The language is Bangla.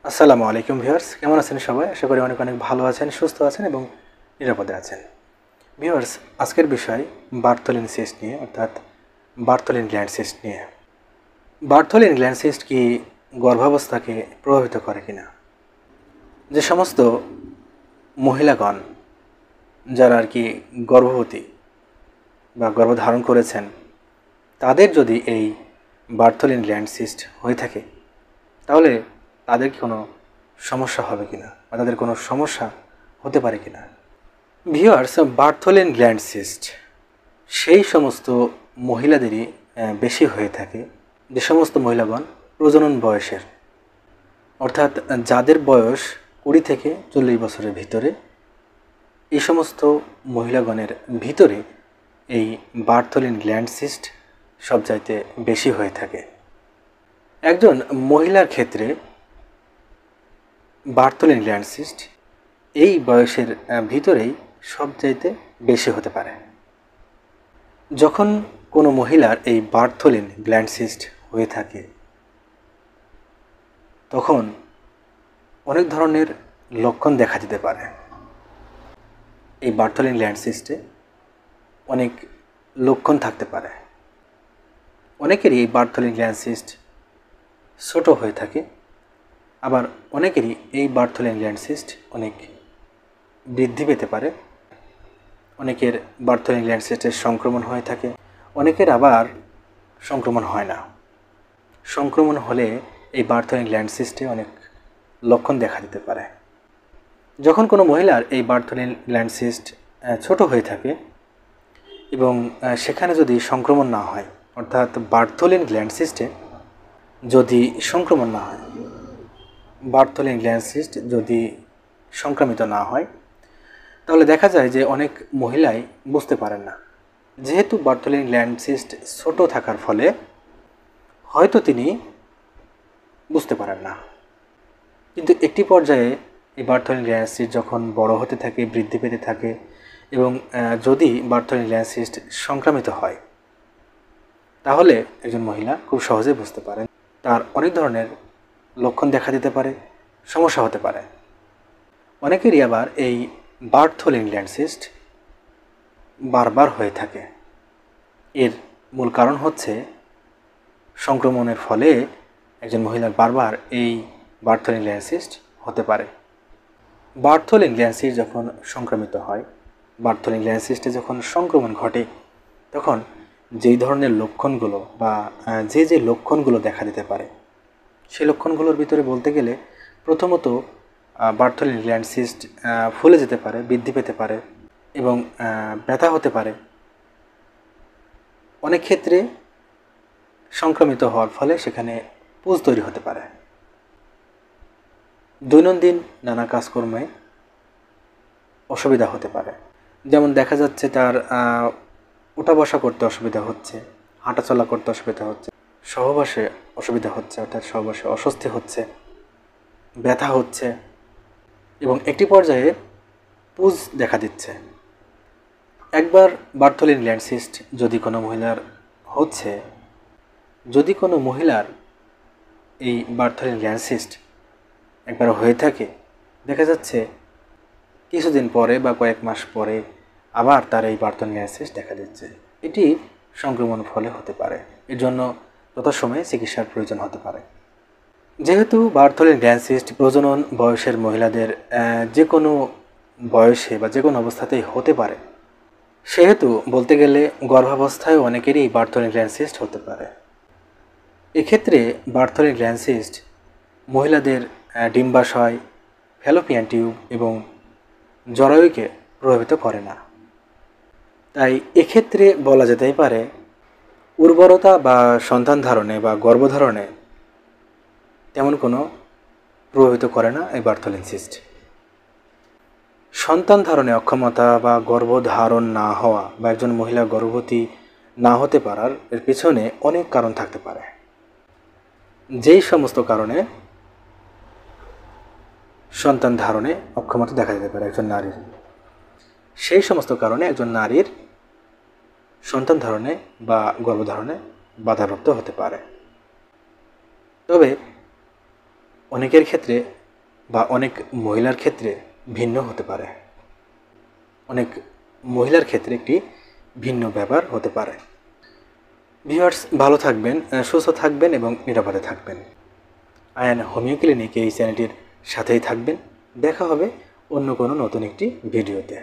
আসসালামু আলাইকুম ভিউয়ার্স, কেমন আছেন সবাই? আশা করি অনেক অনেক ভালো আছেন, সুস্থ আছেন এবং নিরাপদে আছেন। ভিউয়ার্স, আজকের বিষয় বার্থোলিন সিস্ট নিয়ে, অর্থাৎ বার্থোলিন গ্ল্যান্ড সিস্ট নিয়ে। বার্থোলিন গ্ল্যান্ড সিস্ট কি গর্ভাবস্থাকে প্রভাবিত করে কিনা? যে সমস্ত মহিলাগণ যারা আর কি গর্ভবতী বা গর্ভধারণ করেছেন, তাদের যদি এই বার্থোলিন গ্ল্যান্ড সিস্ট হয়ে থাকে, তাহলে তাদের কি কোনো সমস্যা হবে কিনা বা তাদের কোনো সমস্যা হতে পারে কিনা? ভিউয়ার্স, বার্থোলিন গ্ল্যান্ড সিস্ট সেই সমস্ত মহিলাদেরই বেশি হয়ে থাকে যে সমস্ত মহিলাগণ প্রজনন বয়সের, অর্থাৎ যাদের বয়স 20 থেকে 40 বছরের ভিতরে, এই সমস্ত মহিলাগণের ভিতরে এই বার্থোলিন গ্ল্যান্ড সিস্ট সবচাইতে বেশি হয়ে থাকে। একজন মহিলার ক্ষেত্রে বার্থোলিন গ্ল্যান্ড সিস্ট এই বয়সের ভিতরেই সবচাইতে বেশি হতে পারে। যখন কোনো মহিলার এই বার্থোলিন গ্ল্যান্ড সিস্ট হয়ে থাকে, তখন অনেক ধরনের লক্ষণ দেখা দিতে পারে। এই বার্থোলিন গ্ল্যান্ড সিস্টে অনেক লক্ষণ থাকতে পারে। অনেকেরই এই বার্থোলিন গ্ল্যান্ড সিস্ট ছোট হয়ে থাকে, আবার অনেকেরই এই বার্থোলিন গ্ল্যান্ড সিস্ট অনেক বৃদ্ধি পেতে পারে। অনেকের বার্থোলিন গ্ল্যান্ড সিস্টের সংক্রমণ হয়ে থাকে, অনেকের আবার সংক্রমণ হয় না। সংক্রমণ হলে এই বার্থোলিন গ্ল্যান্ড সিস্টে অনেক লক্ষণ দেখা দিতে পারে। যখন কোনো মহিলার এই বার্থোলিন গ্ল্যান্ড সিস্ট ছোট হয়ে থাকে এবং সেখানে যদি সংক্রমণ না হয়, অর্থাৎ বার্থোলিন গ্ল্যান্ড সিস্টে যদি সংক্রমণ না হয়, বার্থোলিন গ্ল্যান্ড সিস্ট যদি সংক্রামিত না হয়, তাহলে দেখা যায় যে অনেক মহিলাই বুঝতে পারেন না। যেহেতু বার্থোলিন গ্ল্যান্ড সিস্ট ছোট থাকার ফলে হয়তো তিনি বুঝতে পারেন না, কিন্তু একটি পর্যায়ে এই বার্থোলিন গ্ল্যান্ড সিস্ট যখন বড় হতে থাকে, বৃদ্ধি পেতে থাকে এবং যদি বার্থোলিন গ্ল্যান্ড সিস্ট সংক্রামিত হয়, তাহলে একজন মহিলা খুব সহজে বুঝতে পারেন। তার অনেক ধরনের লক্ষণ দেখা দিতে পারে, সমস্যা হতে পারে। অনেকেরই আবার এই বার্থোলিন গ্ল্যান্ড সিস্ট বারবার হয়ে থাকে। এর মূল কারণ হচ্ছে সংক্রমণের ফলে একজন মহিলার বারবার এই বার্থোলিন গ্ল্যান্ড সিস্ট হতে পারে। বার্থোলিন গ্ল্যান্ড সিস্ট যখন সংক্রামিত হয়, বার্থোলিন গ্ল্যান্ড সিস্টে যখন সংক্রমণ ঘটে, তখন যেই ধরনের লক্ষণগুলো বা যে লক্ষণগুলো দেখা দিতে পারে, সেই লক্ষণগুলোর ভিতরে বলতে গেলে প্রথমত বার্থোলিন গ্ল্যান্ড সিস্ট ফুলে যেতে পারে, বৃদ্ধি পেতে পারে এবং ব্যথা হতে পারে। অনেক ক্ষেত্রে সংক্রামিত হওয়ার ফলে সেখানে পুঁজ তৈরি হতে পারে। দৈনন্দিন নানা কাজকর্মে অসুবিধা হতে পারে, যেমন দেখা যাচ্ছে তার ওঠা বসা করতে অসুবিধা হচ্ছে, হাঁটাচলা করতে অসুবিধা হচ্ছে, সহবাসে অসুবিধা হচ্ছে, অর্থাৎ সহবাসে অস্বস্তি হচ্ছে, ব্যথা হচ্ছে এবং একটি পর্যায়ে পুঁজ দেখা দিচ্ছে। একবার বার্থোলিন গ্ল্যান্ড সিস্ট যদি কোনো মহিলার হচ্ছে, যদি কোনো মহিলার এই বার্থোলিন গ্ল্যান্ড সিস্ট একবার হয়ে থাকে, দেখা যাচ্ছে কিছুদিন পরে বা কয়েক মাস পরে আবার তার এই বার্থোলিন গ্ল্যান্ড সিস্ট দেখা দিচ্ছে। এটি সংক্রমণ ফলে হতে পারে, এর জন্য যথাসময়ে চিকিৎসার প্রয়োজন হতে পারে। যেহেতু বার্থোলিন গ্ল্যান্ড সিস্ট প্রজনন বয়সের মহিলাদের যে কোনো বয়সে বা যে কোনো অবস্থাতেই হতে পারে, সেহেতু বলতে গেলে গর্ভাবস্থায় অনেকেরই বার্থোলিন গ্ল্যান্ড সিস্ট হতে পারে। এক্ষেত্রে বার্থোলিন গ্ল্যান্ড সিস্ট মহিলাদের ডিম্বাশয়, ফ্যালোপিয়ান টিউব এবং জরায়ুকে প্রভাবিত করে না। তাই এক্ষেত্রে বলা যেতেই পারে উর্বরতা বা সন্তান ধারণে বা গর্ভধারণে তেমন কোনো প্রভাবিত করে না এই বার্থোলিন সিস্ট। সন্তান ধারণে অক্ষমতা বা গর্ভধারণ না হওয়া বা একজন মহিলা গর্ভবতী না হতে পারার এর পেছনে অনেক কারণ থাকতে পারে। যেই সমস্ত কারণে সন্তান ধারণে অক্ষমতা দেখা যেতে পারে একজন নারীর, সেই সমস্ত কারণে একজন নারীর সন্তান ধারণে বা গর্ভধারণে বাধাপ্রাপ্ত হতে পারে। তবে অনেকের ক্ষেত্রে বা অনেক মহিলার ক্ষেত্রে ভিন্ন হতে পারে। অনেক মহিলার ক্ষেত্রে একটি ভিন্ন ব্যাপার হতে পারে। ভিউয়ার্স, ভালো থাকবেন, সুস্থ থাকবেন এবং নিরাপদে থাকবেন। আয়ান হোমিও ক্লিনিক এই চ্যানেলটির সাথেই থাকবেন। দেখা হবে অন্য কোনো নতুন একটি ভিডিওতে।